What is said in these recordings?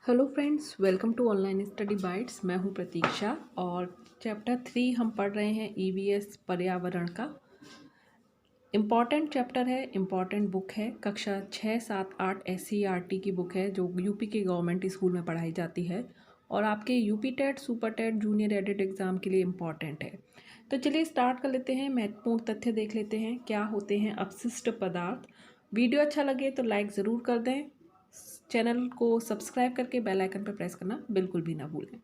Hello friends, welcome to online study bytes. मैं हूं प्रतीक्षा और चैप्टर 3 हम पढ़ रहे हैं ईवीएस पर्यावरण का। इम्पॉर्टेंट चैप्टर है, इम्पॉर्टेंट बुक है। कक्षा 6, 7, 8 SCERT की बुक है जो यूपी के गवर्नमेंट स्कूल में पढ़ाई जाती है और आपके UP TET, super TET, junior aided exam के लिए इम्पॉर्टेंट है। तो चलिए स्टार्ट कर लेते हैं। महत्वपूर्ण तथ्य देख लेते हैं, क्या होते हैं अपशिष्ट पदार्थ। वीडियो अच्छा लगे तो लाइक ज़रूर कर दें। चैनल को सब्सक्राइब करके बेल आइकन पर प्रेस करना बिल्कुल भी ना भूलें।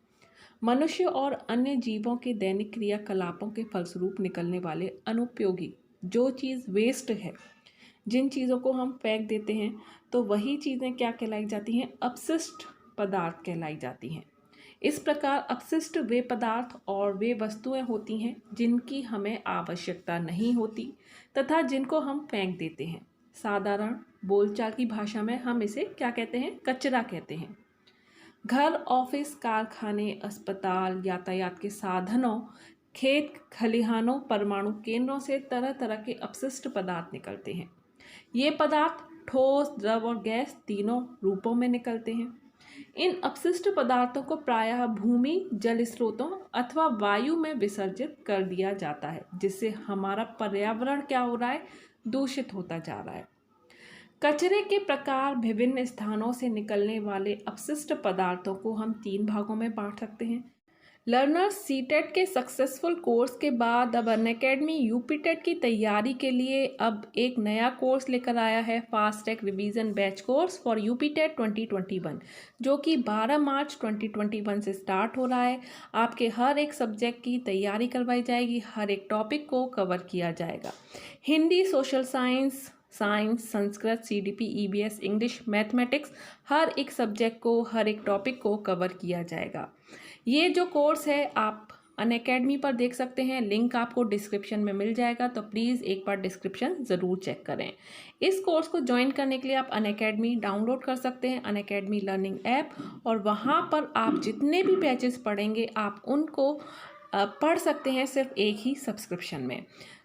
मनुष्य और अन्य जीवों के दैनिक क्रियाकलापों के फलस्वरूप निकलने वाले अनुपयोगी जो चीज़ वेस्ट है, जिन चीज़ों को हम फेंक देते हैं, तो वही चीज़ें क्या कहलाई जाती हैं? अपशिष्ट पदार्थ कहलाई जाती हैं। इस प्रकार अपशिष्ट वे पदार्थ और वे वस्तुएं होती हैं जिनकी हमें आवश्यकता नहीं होती तथा जिनको हम फेंक देते हैं। साधारण बोलचाल की भाषा में हम इसे क्या कहते हैं? कचरा कहते हैं। घर, ऑफिस, कारखाने, अस्पताल, यातायात के साधनों, खेत खलिहानों, परमाणु केंद्रों से तरह तरह के अपशिष्ट पदार्थ निकलते हैं। ये पदार्थ ठोस, द्रव और गैस तीनों रूपों में निकलते हैं। इन अपशिष्ट पदार्थों को प्रायः भूमि, जल स्रोतों अथवा वायु में विसर्जित कर दिया जाता है, जिससे हमारा पर्यावरण क्या हो रहा है? दूषित होता जा रहा है। कचरे के प्रकार। विभिन्न स्थानों से निकलने वाले अपशिष्ट पदार्थों को हम 3 भागों में बांट सकते हैं। लर्नर्स सीटेट के सक्सेसफुल कोर्स के बाद अब अनअकैडमी यूपी टेट की तैयारी के लिए अब एक नया कोर्स लेकर आया है, fast track revision batch course for UP TET 2021, जो कि 12 मार्च 2021 से स्टार्ट हो रहा है। आपके हर एक सब्जेक्ट की तैयारी करवाई जाएगी, हर एक टॉपिक को कवर किया जाएगा। Hindi, social science, Sanskrit, CDP, EBS, English, mathematics, हर एक सब्जेक्ट को, हर एक टॉपिक को कवर किया जाएगा। ये जो कोर्स है आप अनअकैडमी पर देख सकते हैं, लिंक आपको डिस्क्रिप्शन में मिल जाएगा, तो प्लीज़ एक बार डिस्क्रिप्शन ज़रूर चेक करें। इस कोर्स को ज्वाइन करने के लिए आप अनअकैडमी डाउनलोड कर सकते हैं, अनअकैडमी लर्निंग ऐप, और वहाँ पर आप जितने भी बैचेस पढ़ेंगे आप उनको पढ़ सकते हैं सिर्फ एक ही सब्सक्रिप्शन में।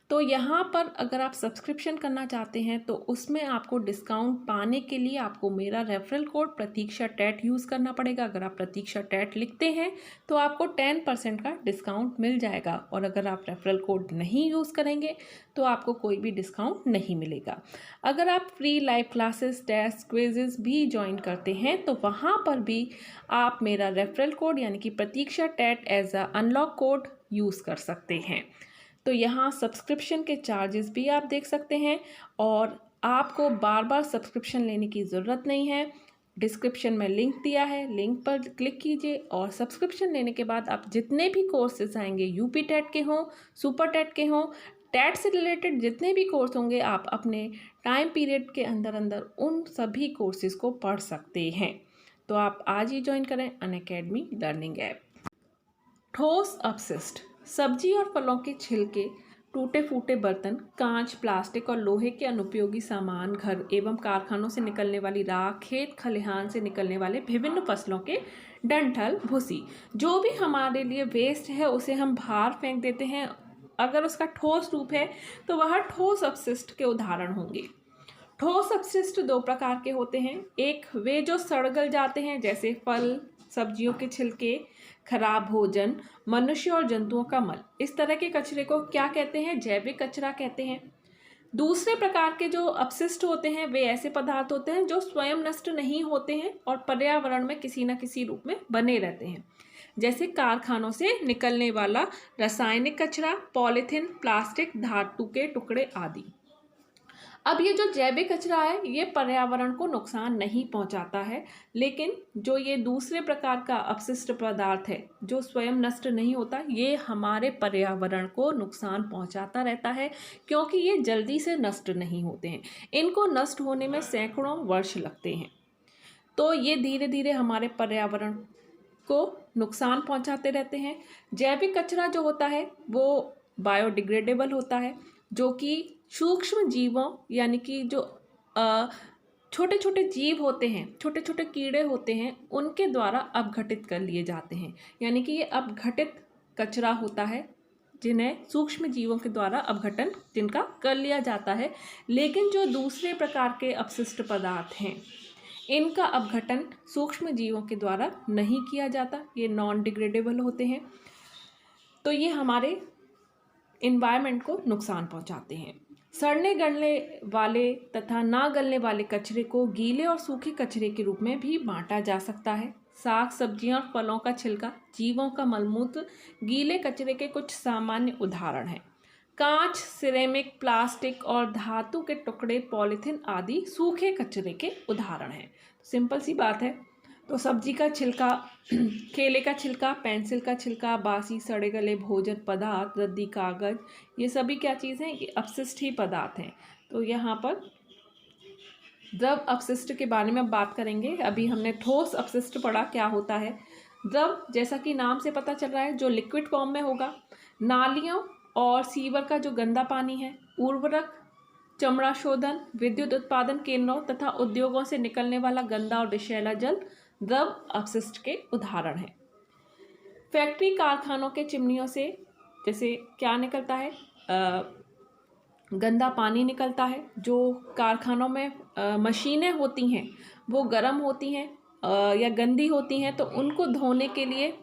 तो यहाँ पर अगर आप सब्सक्रिप्शन करना चाहते हैं तो उसमें आपको डिस्काउंट पाने के लिए आपको मेरा रेफरल कोड प्रतीक्षा टेट यूज़ करना पड़ेगा। अगर आप प्रतीक्षा टेट लिखते हैं तो आपको 10% का डिस्काउंट मिल जाएगा, और अगर आप रेफरल कोड नहीं यूज़ करेंगे तो आपको कोई भी डिस्काउंट नहीं मिलेगा। अगर आप free live classes, test, quizzes भी ज्वाइन करते हैं तो वहाँ पर भी आप मेरा रेफरल कोड यानी कि Prateeksha TET as a unlock code use कर सकते हैं। तो यहाँ सब्सक्रिप्शन के चार्जेस भी आप देख सकते हैं, और आपको बार बार सब्सक्रिप्शन लेने की ज़रूरत नहीं है। डिस्क्रिप्शन में लिंक दिया है, लिंक पर क्लिक कीजिए और सब्सक्रिप्शन लेने के बाद आप जितने भी कोर्सेज आएंगे, यूपी टेट के हों, सुपर टेट के हों, टेट से रिलेटेड जितने भी कोर्स होंगे, आप अपने टाइम पीरियड के अंदर अंदर उन सभी कोर्सेज को पढ़ सकते हैं। तो आप आज ही ज्वाइन करें अनअकैडमी लर्निंग ऐप। ठोस अपशिष्ट। सब्जी और फलों के छिलके, टूटे फूटे बर्तन, कांच, प्लास्टिक और लोहे के अनुपयोगी सामान, घर एवं कारखानों से निकलने वाली राख, खेत खलिहान से निकलने वाले विभिन्न फसलों के डंठल, भूसी, जो भी हमारे लिए वेस्ट है उसे हम बाहर फेंक देते हैं। अगर उसका ठोस रूप है तो वह ठोस अपशिष्ट के उदाहरण होंगे। ठोस अपशिष्ट 2 प्रकार के होते हैं। एक वे जो सड़ गल जाते हैं, जैसे फल, सब्जियों के छिलके, खराब भोजन, मनुष्य और जंतुओं का मल। इस तरह के कचरे को क्या कहते हैं? जैविक कचरा कहते हैं। दूसरे प्रकार के जो अपशिष्ट होते हैं वे ऐसे पदार्थ होते हैं जो स्वयं नष्ट नहीं होते हैं और पर्यावरण में किसी न किसी रूप में बने रहते हैं, जैसे कारखानों से निकलने वाला रासायनिक कचरा, पॉलीथीन, प्लास्टिक, धातु के टुकड़े आदि। अब ये जो जैविक कचरा है ये पर्यावरण को नुकसान नहीं पहुंचाता है, लेकिन जो ये दूसरे प्रकार का अपशिष्ट पदार्थ है जो स्वयं नष्ट नहीं होता, ये हमारे पर्यावरण को नुकसान पहुंचाता रहता है, क्योंकि ये जल्दी से नष्ट नहीं होते हैं। इनको नष्ट होने में सैकड़ों वर्ष लगते हैं। तो ये धीरे धीरे हमारे पर्यावरण को नुकसान पहुंचाते रहते हैं। जैविक कचरा जो होता है वो बायोडिग्रेडेबल होता है, जो कि सूक्ष्म जीवों यानी कि जो छोटे छोटे जीव होते हैं, छोटे छोटे कीड़े होते हैं, उनके द्वारा अपघटित कर लिए जाते हैं। यानी कि ये अपघटित कचरा होता है जिन्हें सूक्ष्म जीवों के द्वारा अपघटन जिनका कर लिया जाता है। लेकिन जो दूसरे प्रकार के अपशिष्ट पदार्थ हैं इनका अपघटन सूक्ष्म जीवों के द्वारा नहीं किया जाता, ये नॉन डिग्रेडेबल होते हैं, तो ये हमारे इन्वायरमेंट को नुकसान पहुंचाते हैं। सड़ने गलने वाले तथा ना गलने वाले कचरे को गीले और सूखे कचरे के रूप में भी बांटा जा सकता है। साग सब्जियां और फलों का छिलका, जीवों का मलमूत्र गीले कचरे के कुछ सामान्य उदाहरण हैं। कांच, सिरेमिक, प्लास्टिक और धातु के टुकड़े, पॉलीथीन आदि सूखे कचरे के उदाहरण हैं। सिंपल सी बात है। तो सब्जी का छिलका, केले का छिलका, पेंसिल का छिलका, बासी सड़े गले भोजन पदार्थ, रद्दी कागज, ये सभी क्या चीज़ हैं? ये अपशिष्ट ही पदार्थ हैं। तो यहाँ पर द्रव अपशिष्ट के बारे में बात करेंगे। अभी हमने ठोस अपशिष्ट पढ़ा क्या होता है। द्रव, जैसा कि नाम से पता चल रहा है, जो लिक्विड फॉर्म में होगा। नालियों और सीवर का जो गंदा पानी है, उर्वरक, चमड़ा शोधन, विद्युत उत्पादन केंद्रों तथा उद्योगों से निकलने वाला गंदा और विषैला जल द्रव अपशिष्ट के उदाहरण हैं। फैक्ट्री कारखानों के चिमनियों से जैसे क्या निकलता है? गंदा पानी निकलता है। जो कारखानों में मशीनें होती हैं वो गर्म होती हैं या गंदी होती हैं, तो उनको धोने के लिए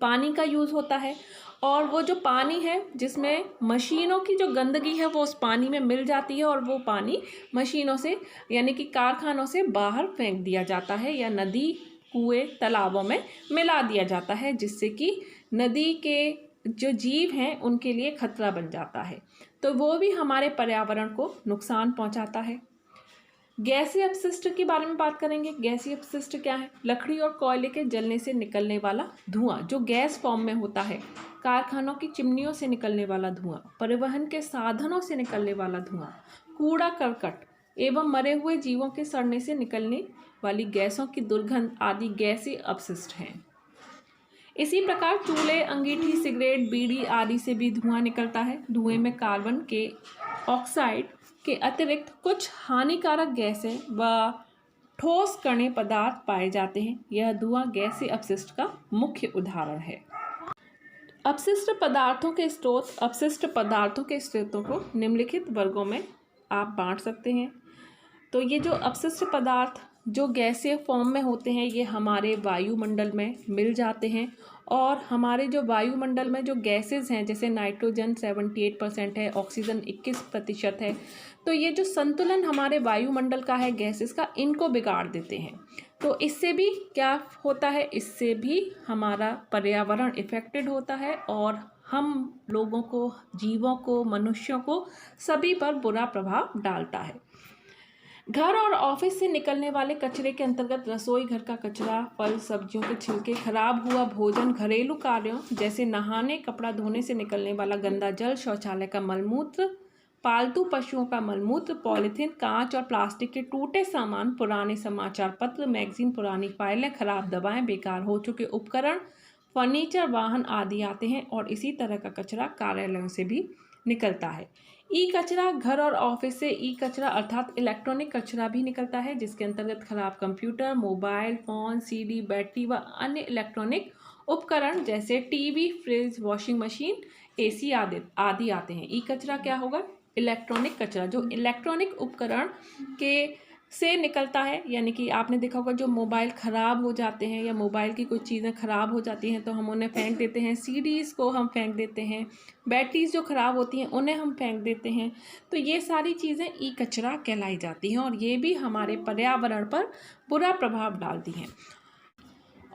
पानी का यूज़ होता है, और वो जो पानी है जिसमें मशीनों की जो गंदगी है वो उस पानी में मिल जाती है, और वो पानी मशीनों से यानी कि कारखानों से बाहर फेंक दिया जाता है या नदी, कुएं, तालाबों में मिला दिया जाता है, जिससे कि नदी के जो जीव हैं उनके लिए खतरा बन जाता है। तो वो भी हमारे पर्यावरण को नुकसान पहुंचाता है। गैसीय अपशिष्ट के बारे में बात करेंगे। गैसीय अपशिष्ट क्या है? लकड़ी और कोयले के जलने से निकलने वाला धुआं जो गैस फॉर्म में होता है, कारखानों की चिमनियों से निकलने वाला धुआं, परिवहन के साधनों से निकलने वाला धुआं, कूड़ा करकट एवं मरे हुए जीवों के सड़ने से निकलने वाली गैसों की दुर्गंध आदि गैसीय अपशिष्ट हैं। इसी प्रकार चूल्हे, अंगीठी, सिगरेट, बीड़ी आदि से भी धुआं निकलता है। धुएं में कार्बन के ऑक्साइड के अतिरिक्त कुछ हानिकारक गैसें व ठोस कणे पदार्थ पाए जाते हैं। यह धुआं गैसीय अपशिष्ट का मुख्य उदाहरण है। अपशिष्ट पदार्थों के स्रोत। अपशिष्ट पदार्थों के स्रोतों को निम्नलिखित वर्गों में आप बांट सकते हैं। तो ये जो अपशिष्ट पदार्थ जो गैसीय फॉर्म में होते हैं, ये हमारे वायुमंडल में मिल जाते हैं, और हमारे जो वायुमंडल में जो गैसेस हैं, जैसे नाइट्रोजन 78% है, ऑक्सीजन 21% है, तो ये जो संतुलन हमारे वायुमंडल का है गैसेस का, इनको बिगाड़ देते हैं। तो इससे भी क्या होता है? इससे भी हमारा पर्यावरण इफेक्टेड होता है, और हम लोगों को, जीवों को, मनुष्यों को, सभी पर बुरा प्रभाव डालता है। घर और ऑफिस से निकलने वाले कचरे के अंतर्गत रसोई घर का कचरा, फल सब्जियों के छिलके, खराब हुआ भोजन, घरेलू कार्यों जैसे नहाने, कपड़ा धोने से निकलने वाला गंदा जल, शौचालय का मलमूत्र, पालतू पशुओं का मलमूत्र, पॉलीथीन, कांच और प्लास्टिक के टूटे सामान, पुराने समाचार पत्र, मैगजीन, पुरानी फाइलें, खराब दवाएं, बेकार हो चुके उपकरण, फर्नीचर, वाहन आदि आते हैं। और इसी तरह का कचरा कार्यालयों से भी निकलता है। ई कचरा, घर और ऑफिस से ई कचरा अर्थात इलेक्ट्रॉनिक कचरा भी निकलता है, जिसके अंतर्गत खराब computer, mobile phone, CD, battery व अन्य इलेक्ट्रॉनिक उपकरण जैसे TV, fridge, washing machine, AC आदि आते हैं। ई कचरा क्या होगा? इलेक्ट्रॉनिक कचरा, जो इलेक्ट्रॉनिक उपकरण के से निकलता है, यानी कि आपने देखा होगा जो मोबाइल ख़राब हो जाते हैं या मोबाइल की कुछ चीज़ें ख़राब हो जाती हैं तो हम उन्हें फेंक देते हैं, सीडीज़ को हम फेंक देते हैं, बैटरीज जो ख़राब होती हैं उन्हें हम फेंक देते हैं। तो ये सारी चीज़ें ई कचरा कहलाई जाती हैं, और ये भी हमारे पर्यावरण पर बुरा प्रभाव डालती हैं।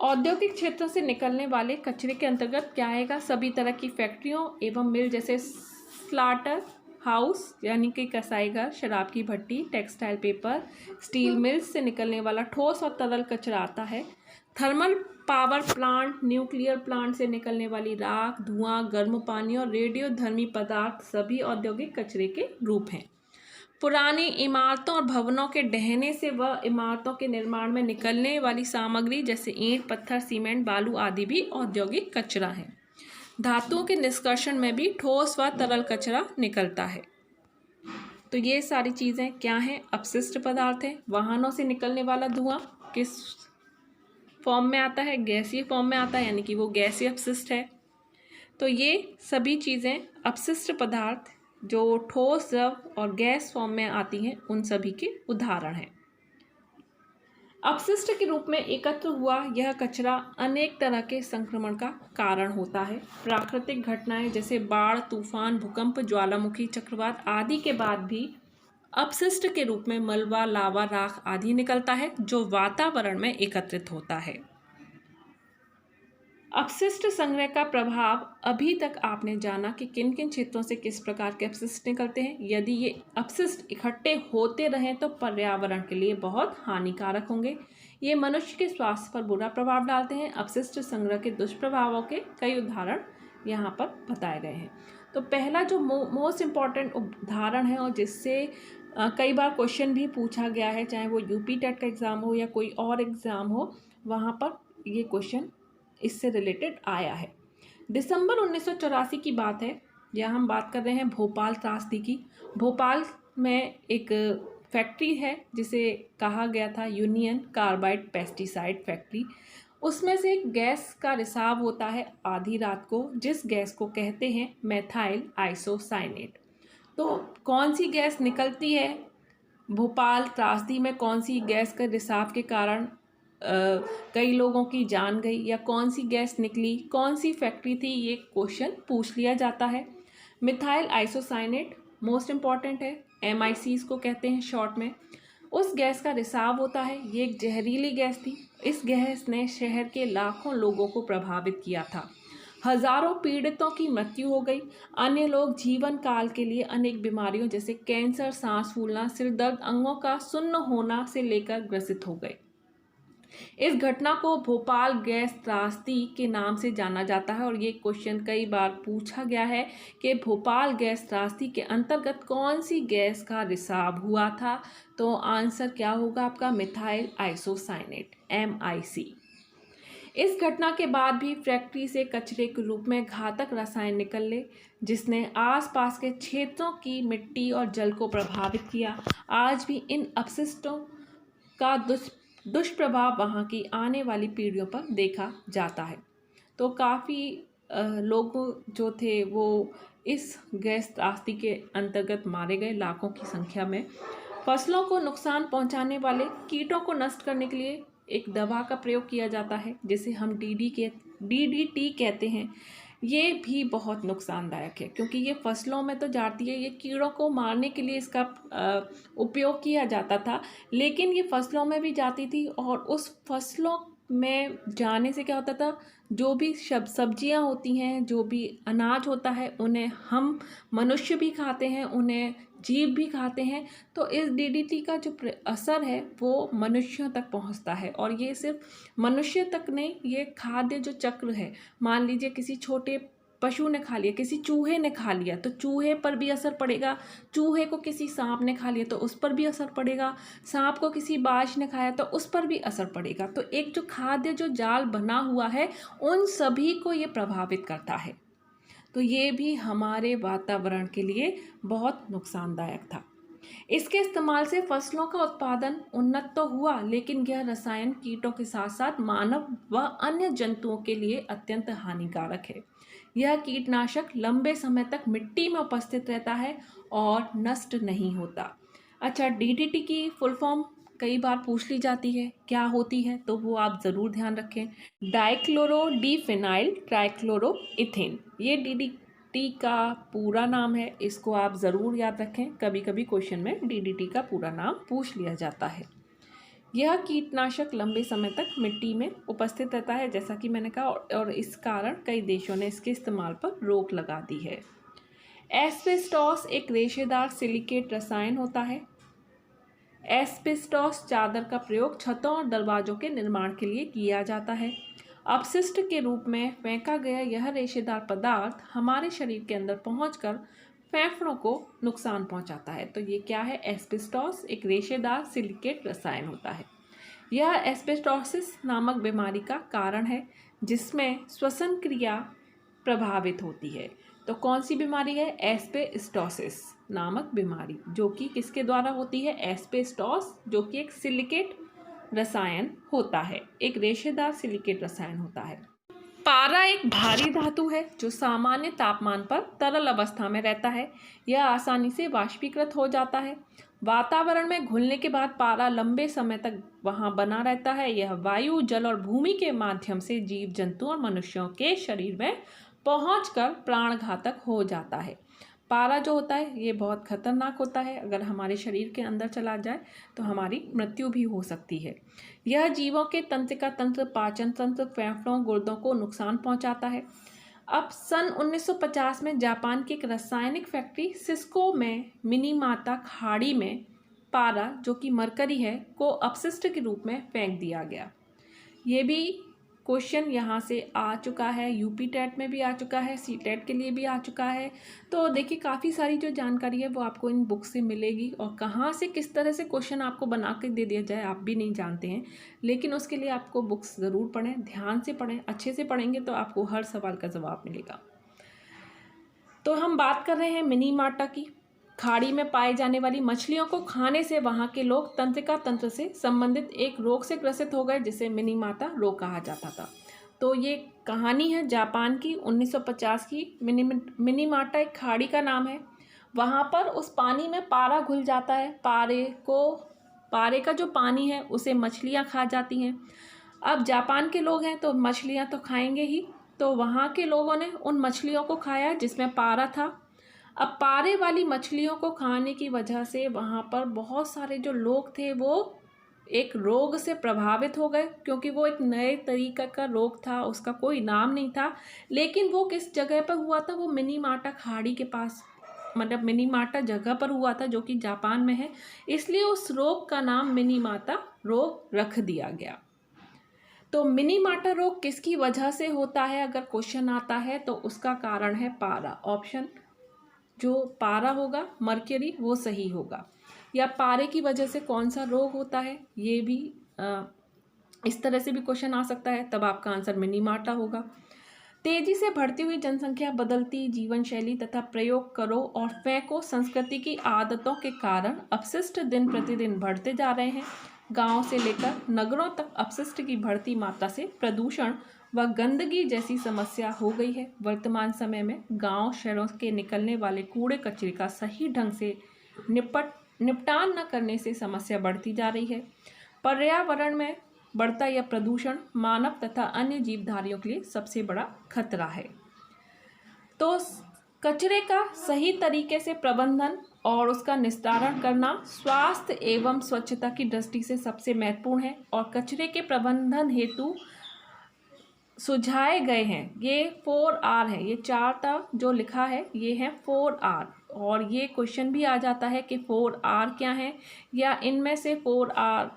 औद्योगिक क्षेत्रों से निकलने वाले कचरे के अंतर्गत क्या आएगा? सभी तरह की फैक्ट्रियों एवं मिल जैसे स्लाटर हाउस यानी कि कसाईघर, शराब की भट्टी, टेक्सटाइल पेपर, स्टील मिल्स से निकलने वाला ठोस और तरल कचरा आता है। Thermal power plant, nuclear plant से निकलने वाली राख, धुआं, गर्म पानी और रेडियोधर्मी पदार्थ सभी औद्योगिक कचरे के रूप हैं। पुरानी इमारतों और भवनों के ढहने से व इमारतों के निर्माण में निकलने वाली सामग्री जैसे ईंट, पत्थर, सीमेंट, बालू आदि भी औद्योगिक कचरा है। धातुओं के निष्कर्षण में भी ठोस व तरल कचरा निकलता है। तो ये सारी चीज़ें क्या हैं? अपशिष्ट पदार्थ हैं। वाहनों से निकलने वाला धुआं किस फॉर्म में आता है? गैसीय फॉर्म में आता है, यानी कि वो गैसीय अपशिष्ट है। तो ये सभी चीज़ें अपशिष्ट पदार्थ जो ठोस, द्रव और गैस फॉर्म में आती हैं, उन सभी के उदाहरण हैं। अपशिष्ट के रूप में एकत्र हुआ यह कचरा अनेक तरह के संक्रमण का कारण होता है। प्राकृतिक घटनाएं जैसे बाढ़, तूफान, भूकंप, ज्वालामुखी, चक्रवात आदि के बाद भी अपशिष्ट के रूप में मलबा, लावा, राख आदि निकलता है जो वातावरण में एकत्रित होता है। अपशिष्ट संग्रह का प्रभाव अभी तक आपने जाना कि किन किन क्षेत्रों से किस प्रकार के अपशिष्ट निकलते हैं। यदि ये अपशिष्ट इकट्ठे होते रहें तो पर्यावरण के लिए बहुत हानिकारक होंगे। ये मनुष्य के स्वास्थ्य पर बुरा प्रभाव डालते हैं। अपशिष्ट संग्रह के दुष्प्रभावों के कई उदाहरण यहाँ पर बताए गए हैं। तो पहला जो मोस्ट इम्पॉर्टेंट उदाहरण है और जिससे कई बार क्वेश्चन भी पूछा गया है, चाहे वो यूपी टेट का एग्ज़ाम हो या कोई और एग्ज़ाम हो, वहाँ पर ये क्वेश्चन इससे रिलेटेड आया है। दिसंबर 1984 की बात है। यहाँ हम बात कर रहे हैं भोपाल त्रासदी की। भोपाल में एक फैक्ट्री है जिसे कहा गया था यूनियन कार्बाइड पेस्टिसाइड फैक्ट्री। उसमें से एक गैस का रिसाव होता है आधी रात को, जिस गैस को कहते हैं मेथाइल आइसोसाइनेट। तो कौन सी गैस निकलती है भोपाल त्रासदी में, कौन सी गैस के रिसाव के कारण कई लोगों की जान गई, या कौन सी गैस निकली, कौन सी फैक्ट्री थी, ये क्वेश्चन पूछ लिया जाता है। मिथाइल आइसोसाइनेट मोस्ट इम्पॉर्टेंट है, MIC इसको कहते हैं शॉर्ट में। उस गैस का रिसाव होता है। ये एक जहरीली गैस थी। इस गैस ने शहर के लाखों लोगों को प्रभावित किया था। हजारों पीड़ितों की मृत्यु हो गई। अन्य लोग जीवन काल के लिए अनेक बीमारियों जैसे कैंसर, सांस फूलना, सिरदर्द, अंगों का सुन्न होना से लेकर ग्रसित हो गए। इस घटना को भोपाल गैस त्रासदी के नाम से जाना जाता है और ये क्वेश्चन कई बार पूछा गया है कि भोपाल गैस त्रासदी के अंतर्गत कौन सी गैस का रिसाव हुआ था। तो आंसर क्या होगा आपका? Methyl isocyanate, MIC। इस घटना के बाद भी फैक्ट्री से कचरे के रूप में घातक रसायन निकले, जिसने आसपास के क्षेत्रों की मिट्टी और जल को प्रभावित किया। आज भी इन अपशिष्टों का दुष्प्रभाव वहाँ की आने वाली पीढ़ियों पर देखा जाता है। तो काफ़ी लोग जो थे वो इस गैस त्रासदी के अंतर्गत मारे गए, लाखों की संख्या में। फसलों को नुकसान पहुँचाने वाले कीटों को नष्ट करने के लिए एक दवा का प्रयोग किया जाता है जिसे हम DDT कहते हैं। ये भी बहुत नुकसानदायक है क्योंकि ये फसलों में तो जाती है, ये कीड़ों को मारने के लिए इसका उपयोग किया जाता था, लेकिन ये फसलों में भी जाती थी और उस फसलों में जाने से क्या होता था, जो भी सब्जियां होती हैं, जो भी अनाज होता है, उन्हें हम मनुष्य भी खाते हैं, उन्हें जीव भी खाते हैं। तो इस DDT का जो असर है वो मनुष्यों तक पहुंचता है और ये सिर्फ मनुष्य तक नहीं, ये खाद्य जो चक्र है, मान लीजिए किसी छोटे पशु ने खा लिया, किसी चूहे ने खा लिया तो चूहे पर भी असर पड़ेगा, चूहे को किसी सांप ने खा लिया तो उस पर भी असर पड़ेगा, सांप को किसी बाज ने खाया तो उस पर भी असर पड़ेगा। तो एक जो खाद्य जो जाल बना हुआ है उन सभी को ये प्रभावित करता है। तो ये भी हमारे वातावरण के लिए बहुत नुकसानदायक था। इसके इस्तेमाल से फसलों का उत्पादन उन्नत तो हुआ, लेकिन यह रसायन कीटों के साथ साथ मानव व अन्य जंतुओं के लिए अत्यंत हानिकारक है। यह कीटनाशक लंबे समय तक मिट्टी में उपस्थित रहता है और नष्ट नहीं होता। अच्छा, DDT की फुल फॉर्म कई बार पूछ ली जाती है, क्या होती है? तो वो आप ज़रूर ध्यान रखें, डाइक्लोरोडीफेनाइल ट्राइक्लोरोइथेन। ये DDT का पूरा नाम है, इसको आप ज़रूर याद रखें। कभी कभी क्वेश्चन में DDT का पूरा नाम पूछ लिया जाता है। यह कीटनाशक लंबे समय तक मिट्टी में उपस्थित रहता है, जैसा कि मैंने कहा, और इस कारण कई देशों ने इसके इस्तेमाल पर रोक लगा दी है। एस्बेस्टॉस एक रेशेदार सिलिकेट रसायन होता है। एस्बेस्टॉस चादर का प्रयोग छतों और दरवाजों के निर्माण के लिए किया जाता है। अपशिष्ट के रूप में फेंका गया यह रेशेदार पदार्थ हमारे शरीर के अंदर पहुंचकर फेफड़ों को नुकसान पहुंचाता है। तो ये क्या है? एस्बेस्टॉस एक रेशेदार सिलिकेट रसायन होता है। यह एस्बेस्टोसिस नामक बीमारी का कारण है जिसमें श्वसन क्रिया प्रभावित होती है। तो कौन सी बीमारी है? एस्बेस्टोसिस नामक बीमारी, जो कि किसके द्वारा होती है? एस्बेस्टॉस, जो कि एक सिलिकेट रसायन होता है, एक रेशेदार सिलिकेट रसायन होता है। पारा एक भारी धातु है जो सामान्य तापमान पर तरल अवस्था में रहता है। यह आसानी से वाष्पीकृत हो जाता है। वातावरण में घुलने के बाद पारा लंबे समय तक वहाँ बना रहता है। यह वायु, जल और भूमि के माध्यम से जीव जंतु और मनुष्यों के शरीर में पहुंचकर प्राणघातक हो जाता है। पारा जो होता है ये बहुत खतरनाक होता है, अगर हमारे शरीर के अंदर चला जाए तो हमारी मृत्यु भी हो सकती है। यह जीवों के तंत्रिका तंत्र, पाचन तंत्र, फेफड़ों, गुर्दों को नुकसान पहुंचाता है। अब सन 1950 में जापान की एक रासायनिक फैक्ट्री सिस्को में मिनीमाता खाड़ी में पारा, जो कि मरकरी है, को अपशिष्ट के रूप में फेंक दिया गया। ये भी क्वेश्चन यहाँ से आ चुका है, यूपी टेट में भी आ चुका है, सी टेट के लिए भी आ चुका है। तो देखिए काफ़ी सारी जो जानकारी है वो आपको इन बुक से मिलेगी, और कहाँ से किस तरह से क्वेश्चन आपको बना के दे दिया जाए आप भी नहीं जानते हैं, लेकिन उसके लिए आपको बुक्स ज़रूर पढ़ें, ध्यान से पढ़ें। अच्छे से पढ़ेंगे तो आपको हर सवाल का जवाब मिलेगा। तो हम बात कर रहे हैं मिनीमाटा की। खाड़ी में पाए जाने वाली मछलियों को खाने से वहाँ के लोग तंत्रिका तंत्र से संबंधित एक रोग से ग्रसित हो गए, जिसे मिनीमाता रोग कहा जाता था। तो ये कहानी है जापान की 1950 की। मिनीमाटा एक खाड़ी का नाम है। वहाँ पर उस पानी में पारा घुल जाता है। पारे का जो पानी है उसे मछलियाँ खा जाती हैं। अब जापान के लोग हैं तो मछलियाँ तो खाएंगे ही, तो वहाँ के लोगों ने उन मछलियों को खाया जिसमें पारा था। अब पारे वाली मछलियों को खाने की वजह से वहाँ पर बहुत सारे जो लोग थे वो एक रोग से प्रभावित हो गए, क्योंकि वो एक नए तरीके का रोग था, उसका कोई नाम नहीं था। लेकिन वो किस जगह पर हुआ था? वो मिनीमाटा खाड़ी के पास, मतलब मिनीमाटा जगह पर हुआ था जो कि जापान में है, इसलिए उस रोग का नाम मिनीमाता रोग रख दिया गया। तो मिनीमाटा रोग किसकी वजह से होता है अगर क्वेश्चन आता है तो उसका कारण है पारा। ऑप्शन जो पारा होगा मर्क्यूरी वो सही होगा। या पारे की वजह से कौन सा रोग होता है, ये भी इस तरह से भी क्वेश्चन आ सकता है, तब आपका आंसर मिनीमाटा होगा। तेजी से बढ़ती हुई जनसंख्या, बदलती जीवन शैली तथा प्रयोग करो और फेंको संस्कृति की आदतों के कारण अपशिष्ट दिन प्रतिदिन बढ़ते जा रहे हैं। गांव से लेकर नगरों तक अपशिष्ट की बढ़ती मात्रा से प्रदूषण व गंदगी जैसी समस्या हो गई है। वर्तमान समय में गांव शहरों के निकलने वाले कूड़े कचरे का सही ढंग से निपटान न करने से समस्या बढ़ती जा रही है। पर्यावरण में बढ़ता यह प्रदूषण मानव तथा अन्य जीवधारियों के लिए सबसे बड़ा खतरा है। तो कचरे का सही तरीके से प्रबंधन और उसका निस्तारण करना स्वास्थ्य एवं स्वच्छता की दृष्टि से सबसे महत्वपूर्ण है। और कचरे के प्रबंधन हेतु सुझाए गए हैं ये 4R है, ये 4 जो लिखा है ये है 4R। और ये क्वेश्चन भी आ जाता है कि 4R क्या है, या इनमें से 4R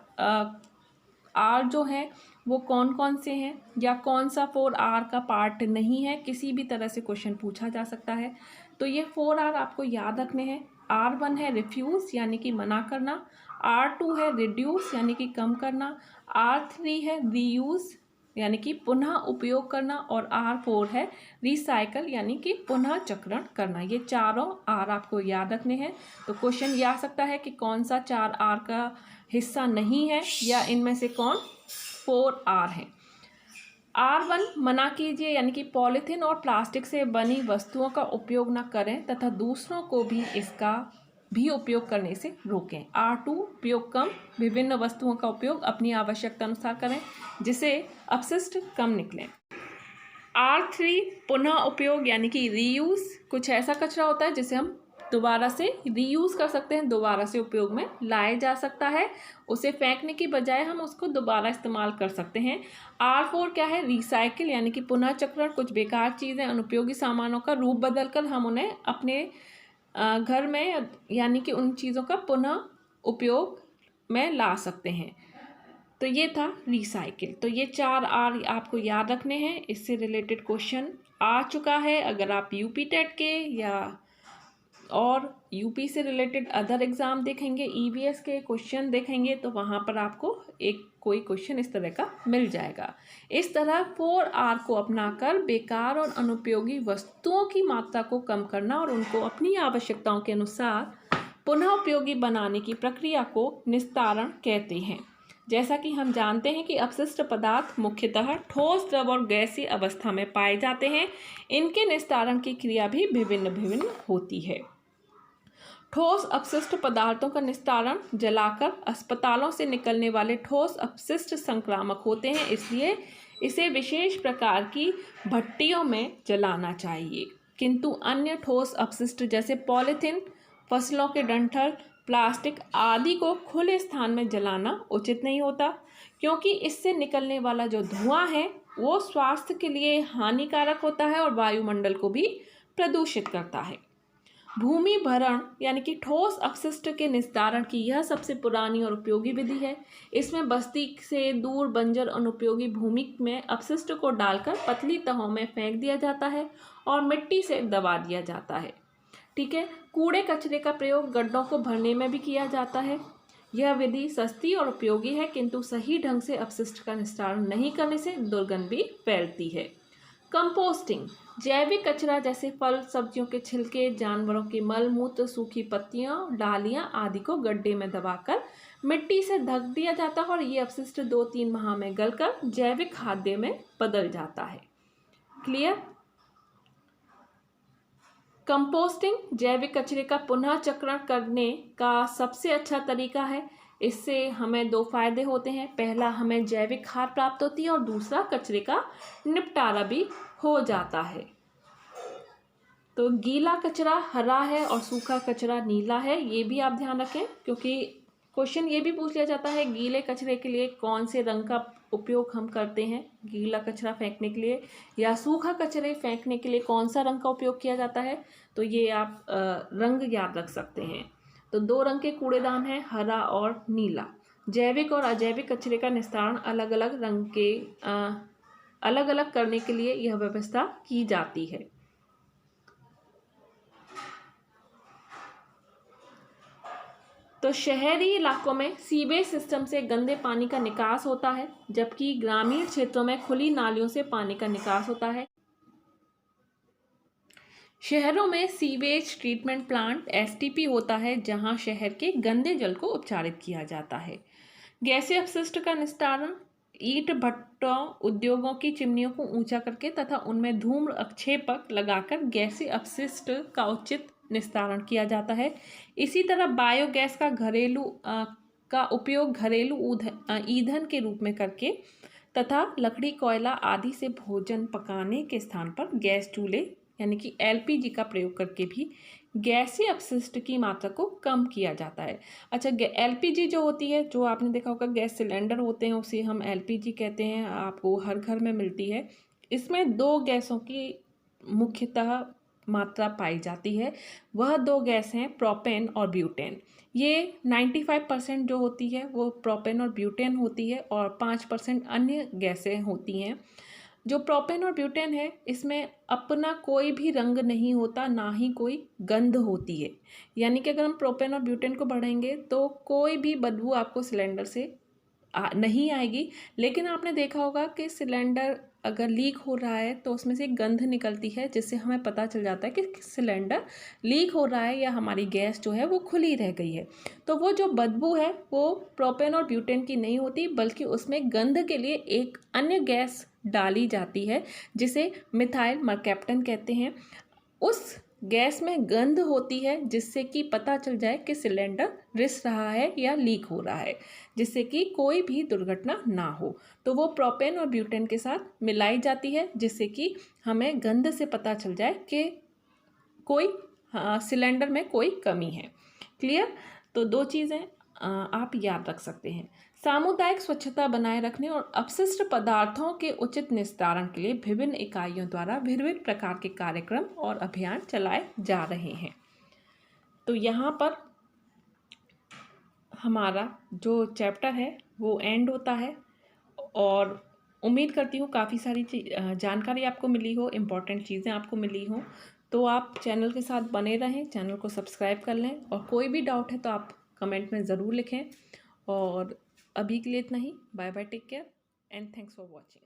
जो है वो कौन कौन से हैं, या कौन सा 4R का पार्ट नहीं है, किसी भी तरह से क्वेश्चन पूछा जा सकता है। तो ये 4R आपको याद रखने हैं। R1 है रिफ्यूज़ यानी कि मना करना, R2 है रिड्यूस यानी कि कम करना, R3 है रीयूज़ यानी कि पुनः उपयोग करना, और R4 है रिसाइकल यानी कि पुनः चक्रण करना। ये चारों R आपको याद रखने हैं। तो क्वेश्चन ये आ सकता है कि कौन सा 4R का हिस्सा नहीं है, या इनमें से कौन 4R है। R1 मना कीजिए यानी कि पॉलीथीन और प्लास्टिक से बनी वस्तुओं का उपयोग न करें तथा दूसरों को भी इसका भी उपयोग करने से रोकें। R2 उपयोग कम, विभिन्न वस्तुओं का उपयोग अपनी आवश्यकता अनुसार करें जिससे अपशिष्ट कम निकलें। R3 पुनः उपयोग यानी कि रीयूज़, कुछ ऐसा कचरा होता है जिसे हम दोबारा से रीयूज़ कर सकते हैं, दोबारा से उपयोग में लाया जा सकता है, उसे फेंकने की बजाय हम उसको दोबारा इस्तेमाल कर सकते हैं। R4 क्या है? रिसाइकिल यानी कि पुनः चक्रण, कुछ बेकार चीज़ें, अनुपयोगी सामानों का रूप बदलकर हम उन्हें अपने घर में यानी कि उन चीज़ों का पुनः उपयोग में ला सकते हैं। तो ये था रिसाइकिल। तो ये 4R आपको याद रखने हैं, इससे रिलेटेड क्वेश्चन आ चुका है। अगर आप यूपी टेट के या और यूपी से रिलेटेड अदर एग्ज़ाम देखेंगे, ईवीएस के क्वेश्चन देखेंगे, तो वहाँ पर आपको एक कोई क्वेश्चन इस तरह का मिल जाएगा। इस तरह 4R को अपनाकर बेकार और अनुपयोगी वस्तुओं की मात्रा को कम करना और उनको अपनी आवश्यकताओं के अनुसार पुनः उपयोगी बनाने की प्रक्रिया को निस्तारण कहते हैं। जैसा कि हम जानते हैं कि अपशिष्ट पदार्थ मुख्यतः ठोस, द्रव और गैसीय अवस्था में पाए जाते हैं। इनके निस्तारण की क्रिया भी भिन्न भिन्न होती है। ठोस अपशिष्ट पदार्थों का निस्तारण जलाकर अस्पतालों से निकलने वाले ठोस अपशिष्ट संक्रामक होते हैं, इसलिए इसे विशेष प्रकार की भट्टियों में जलाना चाहिए। किंतु अन्य ठोस अपशिष्ट जैसे पॉलीथीन, फसलों के डंठल, प्लास्टिक आदि को खुले स्थान में जलाना उचित नहीं होता, क्योंकि इससे निकलने वाला जो धुआं है वो स्वास्थ्य के लिए हानिकारक होता है और वायुमंडल को भी प्रदूषित करता है। भूमि भरण यानी कि ठोस अपशिष्ट के निस्तारण की यह सबसे पुरानी और उपयोगी विधि है। इसमें बस्ती से दूर बंजर अनुपयोगी भूमि में अपशिष्ट को डालकर पतली तहों में फेंक दिया जाता है और मिट्टी से दबा दिया जाता है। ठीक है। कूड़े कचरे का प्रयोग गड्ढों को भरने में भी किया जाता है। यह विधि सस्ती और उपयोगी है, किंतु सही ढंग से अपशिष्ट का निस्तारण नहीं करने से दुर्गंध भी फैलती है। कंपोस्टिंग जैविक कचरा जैसे फल सब्जियों के छिलके, जानवरों के मल मूत्र, सूखी पत्तियां, डालियां आदि को गड्ढे में दबाकर मिट्टी से ढक दिया जाता है और ये अपशिष्ट 2-3 माह में गलकर जैविक खाद्य में बदल जाता है। क्लियर। कंपोस्टिंग जैविक कचरे का पुनः चक्रण करने का सबसे अच्छा तरीका है। इससे हमें 2 फायदे होते हैं। पहला, हमें जैविक खाद प्राप्त होती है और दूसरा, कचरे का निपटारा भी हो जाता है। तो गीला कचरा हरा है और सूखा कचरा नीला है, ये भी आप ध्यान रखें, क्योंकि क्वेश्चन ये भी पूछ लिया जाता है गीले कचरे के लिए कौन से रंग का उपयोग हम करते हैं, गीला कचरा फेंकने के लिए, या सूखा कचरे फेंकने के लिए कौन सा रंग का उपयोग किया जाता है। तो ये आप रंग याद रख सकते हैं। तो 2 रंग के कूड़ेदान हैं, हरा और नीला। जैविक और अजैविक कचरे का निस्तारण अलग अलग रंग के अलग अलग करने के लिए यह व्यवस्था की जाती है। तो शहरी इलाकों में सीवेज सिस्टम से गंदे पानी का निकास होता है, जबकि ग्रामीण क्षेत्रों में खुली नालियों से पानी का निकास होता है। शहरों में सीवेज ट्रीटमेंट प्लांट एसटीपी होता है, जहां शहर के गंदे जल को उपचारित किया जाता है। गैसीय अपशिष्ट का निस्तारण ईंट भट्टों, उद्योगों की चिमनियों को ऊंचा करके तथा उनमें धूम्र अक्षेपक लगाकर गैसीय अपशिष्ट का उचित निस्तारण किया जाता है। इसी तरह बायोगैस का उपयोग घरेलू ईंधन के रूप में करके तथा लकड़ी, कोयला आदि से भोजन पकाने के स्थान पर गैस चूल्हे यानी कि एलपीजी का प्रयोग करके भी गैसीय अपशिष्ट की मात्रा को कम किया जाता है। अच्छा, एलपीजी जो होती है, जो आपने देखा होगा गैस सिलेंडर होते हैं, उसे हम एलपीजी कहते हैं, आपको हर घर में मिलती है। इसमें 2 गैसों की मुख्यतः मात्रा पाई जाती है। वह 2 गैस हैं प्रोपेन और ब्यूटेन। ये 95% जो होती है वो प्रोपेन और ब्यूटेन होती है और 5% अन्य गैसें होती हैं। जो प्रोपेन और ब्यूटेन है, इसमें अपना कोई भी रंग नहीं होता, ना ही कोई गंध होती है। यानी कि अगर हम प्रोपेन और ब्यूटेन को बढ़ाएंगे तो कोई भी बदबू आपको सिलेंडर से नहीं आएगी। लेकिन आपने देखा होगा कि सिलेंडर अगर लीक हो रहा है तो उसमें से एक गंध निकलती है, जिससे हमें पता चल जाता है कि सिलेंडर लीक हो रहा है या हमारी गैस जो है वो खुली रह गई है। तो वो जो बदबू है वो प्रोपेन और ब्यूटेन की नहीं होती, बल्कि उसमें गंध के लिए एक अन्य गैस डाली जाती है, जिसे मिथाइल मरकैप्टन कहते हैं। उस गैस में गंध होती है, जिससे कि पता चल जाए कि सिलेंडर रिस रहा है या लीक हो रहा है, जिससे कि कोई भी दुर्घटना ना हो। तो वो प्रोपेन और ब्यूटेन के साथ मिलाई जाती है, जिससे कि हमें गंध से पता चल जाए कि कोई सिलेंडर में कोई कमी है। क्लियर। तो 2 चीज़ें आप याद रख सकते हैं। सामुदायिक स्वच्छता बनाए रखने और अपशिष्ट पदार्थों के उचित निस्तारण के लिए विभिन्न इकाइयों द्वारा विभिन्न प्रकार के कार्यक्रम और अभियान चलाए जा रहे हैं। तो यहाँ पर हमारा जो चैप्टर है वो एंड होता है और उम्मीद करती हूँ काफ़ी सारी जानकारी आपको मिली हो, इम्पॉर्टेंट चीज़ें आपको मिली हो। तो आप चैनल के साथ बने रहें, चैनल को सब्सक्राइब कर लें और कोई भी डाउट है तो आप कमेंट में ज़रूर लिखें। और अभी के लिए इतना ही। Bye bye, take care and thanks for watching.